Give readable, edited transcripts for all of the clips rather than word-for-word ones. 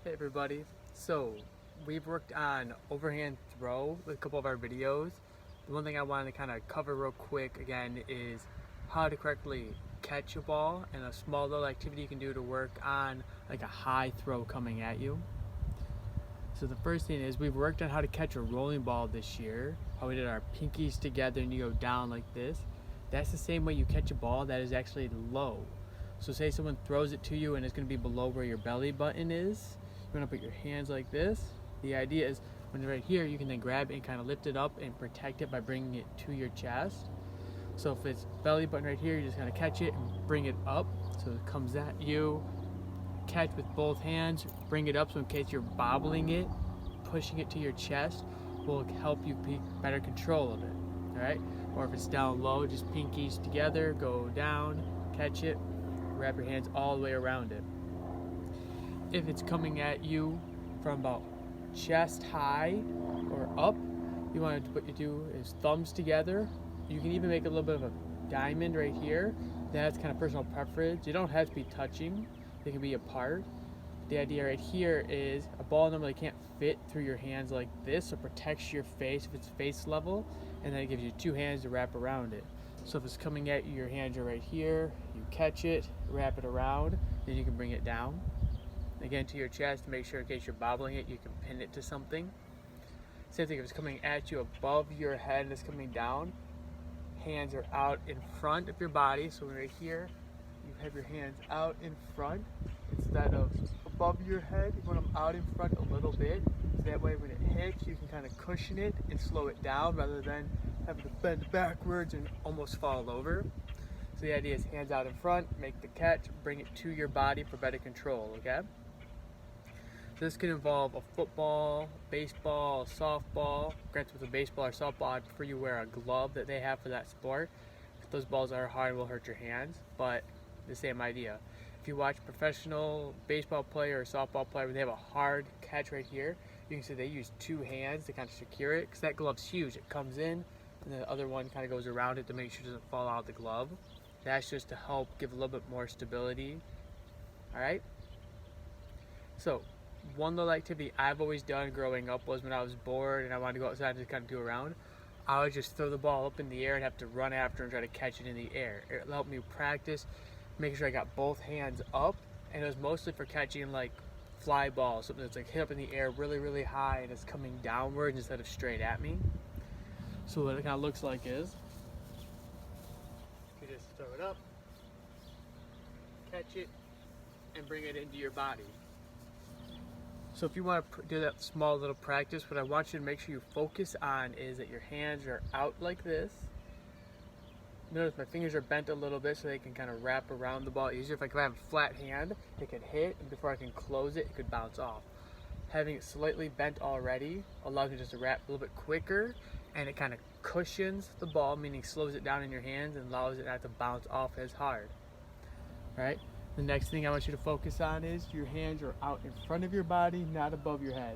Hey everybody, so we've worked on overhand throw with a couple of our videos. The one thing I wanted to kind of cover real quick again is how to correctly catch a ball and a small little activity you can do to work on like a high throw coming at you. So the first thing is we've worked on how to catch a rolling ball this year, how we did our pinkies together and you go down like this. That's the same way you catch a ball that is actually low. So say someone throws it to you and it's going to be below where your belly button is. You want to put your hands like this. The idea is when it's right here, you can then grab it and kind of lift it up and protect it by bringing it to your chest. So if it's belly button right here, you just kind of catch it and bring it up so it comes at you. Catch with both hands, bring it up so in case you're bobbling it, pushing it to your chest will help you be better control of it. Alright? Or if it's down low, just pinkies together, go down, catch it, wrap your hands all the way around it. If it's coming at you from about chest high or up, what you do is thumbs together. You can even make a little bit of a diamond right here. That's kind of personal preference. You don't have to be touching. They can be apart. The idea right here is a ball normally can't fit through your hands like this, so it protects your face if it's face level, and then it gives you two hands to wrap around it. So if it's coming at you, your hands are right here, you catch it, wrap it around, then you can bring it down. Again, to your chest to make sure in case you're bobbling it, you can pin it to something. Same thing if it's coming at you above your head and it's coming down, hands are out in front of your body, so right here, you have your hands out in front instead of above your head. You want them out in front a little bit, so that way when it hits, you can kind of cushion it and slow it down rather than having to bend backwards and almost fall over. So the idea is hands out in front, make the catch, bring it to your body for better control, okay? This can involve a football, baseball, softball. Granted with a baseball or softball, I prefer you wear a glove that they have for that sport. If those balls are hard, it will hurt your hands, but the same idea. If you watch professional baseball player or softball player, they have a hard catch right here. You can see they use two hands to kind of secure it because that glove's huge. It comes in and the other one kind of goes around it to make sure it doesn't fall out of the glove. That's just to help give a little bit more stability. Alright? So, one little activity I've always done growing up was when I was bored and I wanted to go outside and just kind of do around, I would just throw the ball up in the air and have to run after and try to catch it in the air. It helped me practice making sure I got both hands up, and it was mostly for catching like fly balls, something that's like hit up in the air really, really high and it's coming downward instead of straight at me. So what it kind of looks like is, you just throw it up, catch it, and bring it into your body. So if you want to do that small little practice, what I want you to make sure you focus on is that your hands are out like this. Notice my fingers are bent a little bit so they can kind of wrap around the ball easier. If I have a flat hand, it could hit, and before I can close it, it could bounce off. Having it slightly bent already allows me just to wrap a little bit quicker, and it kind of cushions the ball, meaning slows it down in your hands and allows it not to bounce off as hard. Right? The next thing I want you to focus on is your hands are out in front of your body, not above your head.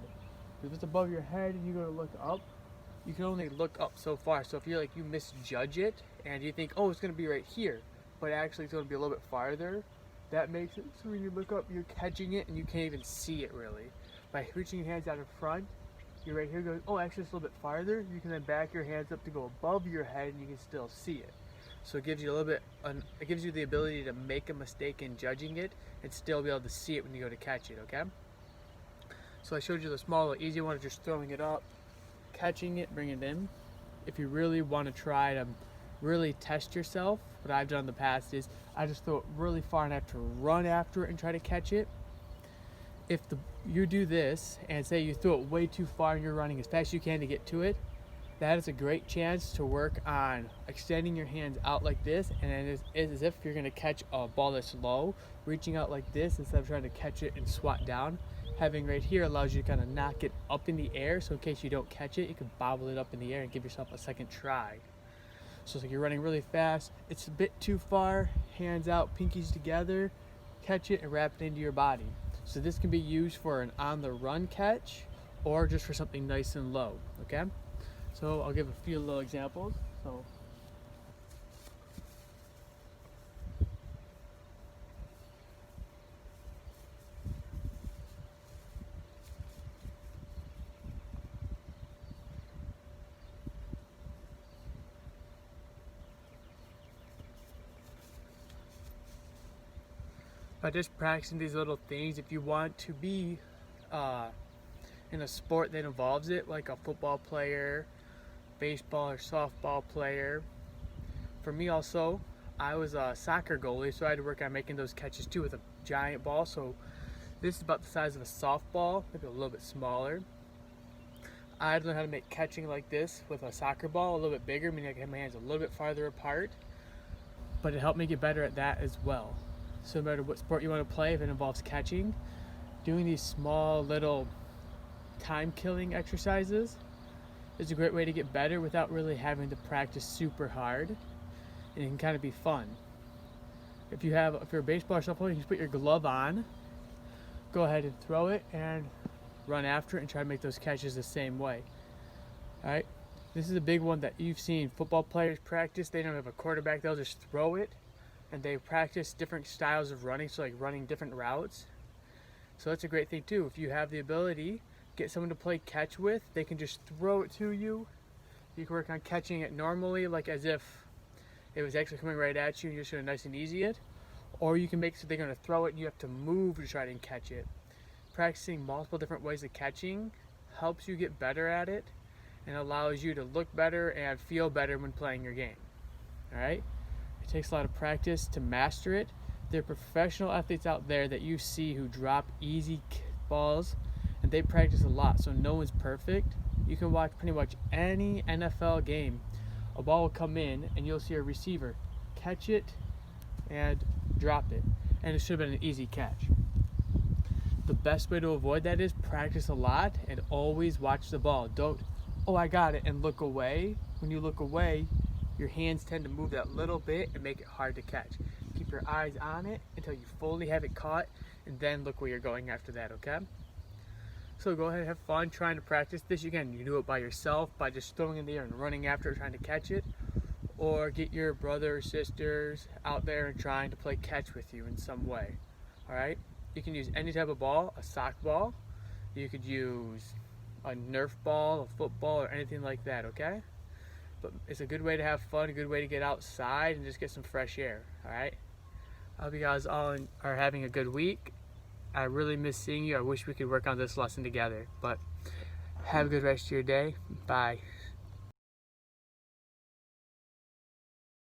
If it's above your head and you're going to look up, you can only look up so far. So if you misjudge it and you think, oh, it's going to be right here, but actually it's going to be a little bit farther, that makes it so when you look up, you're catching it and you can't even see it really. By reaching your hands out in front, you're right here going, oh, actually it's a little bit farther. You can then back your hands up to go above your head and you can still see it. So it gives you it gives you the ability to make a mistake in judging it and still be able to see it when you go to catch it, okay? So I showed you the small, easy one of just throwing it up, catching it, bring it in. If you really want to try to really test yourself, what I've done in the past is I just throw it really far and I have to run after it and try to catch it. If you do this and say you throw it way too far and you're running as fast as you can to get to it, that is a great chance to work on extending your hands out like this, and it is as if you're going to catch a ball that's low, reaching out like this instead of trying to catch it and swat down. Having right here allows you to kind of knock it up in the air, so in case you don't catch it, you can bobble it up in the air and give yourself a second try. So it's like you're running really fast, it's a bit too far, hands out, pinkies together, catch it and wrap it into your body. So this can be used for an on-the-run catch or just for something nice and low, okay? So I'll give a few little examples. So By just practicing these little things, if you want to be in a sport that involves it, like a football player, baseball or softball player. For me also, I was a soccer goalie, so I had to work on making those catches too with a giant ball. So this is about the size of a softball, maybe a little bit smaller. I had to learn how to make catching like this with a soccer ball a little bit bigger, meaning I can have my hands a little bit farther apart. But it helped me get better at that as well. So no matter what sport you want to play, if it involves catching, doing these small little time-killing exercises is a great way to get better without really having to practice super hard, and it can kind of be fun. If you're a baseball or softball, you can just put your glove on, go ahead and throw it and run after it and try to make those catches the same way. Alright, this is a big one that you've seen football players practice. They don't have a quarterback, they'll just throw it, and they practice different styles of running, so like running different routes. So that's a great thing too. If you have the ability, get someone to play catch with, they can just throw it to you. You can work on catching it normally, like as if it was actually coming right at you and you're just going to nice and easy it. Or you can make so they're going to throw it and you have to move to try to catch it. Practicing multiple different ways of catching helps you get better at it and allows you to look better and feel better when playing your game. Alright? It takes a lot of practice to master it. There are professional athletes out there that you see who drop easy balls, and they practice a lot, so no one's perfect. You can watch pretty much any NFL game. A ball will come in and you'll see a receiver catch it and drop it, and it should have been an easy catch. The best way to avoid that is practice a lot and always watch the ball. Don't, oh I got it, and look away. When you look away, your hands tend to move that little bit and make it hard to catch. Keep your eyes on it until you fully have it caught, and then look where you're going after that, okay? So go ahead and have fun trying to practice this. Again, you can do it by yourself, by just throwing it in the air and running after it, trying to catch it, or get your brother or sisters out there and trying to play catch with you in some way. Alright? You can use any type of ball, a sock ball, you could use a Nerf ball, a football, or anything like that, okay? But it's a good way to have fun, a good way to get outside and just get some fresh air, alright? I hope you guys all are having a good week. I really miss seeing you. I wish we could work on this lesson together, but have a good rest of your day. Bye.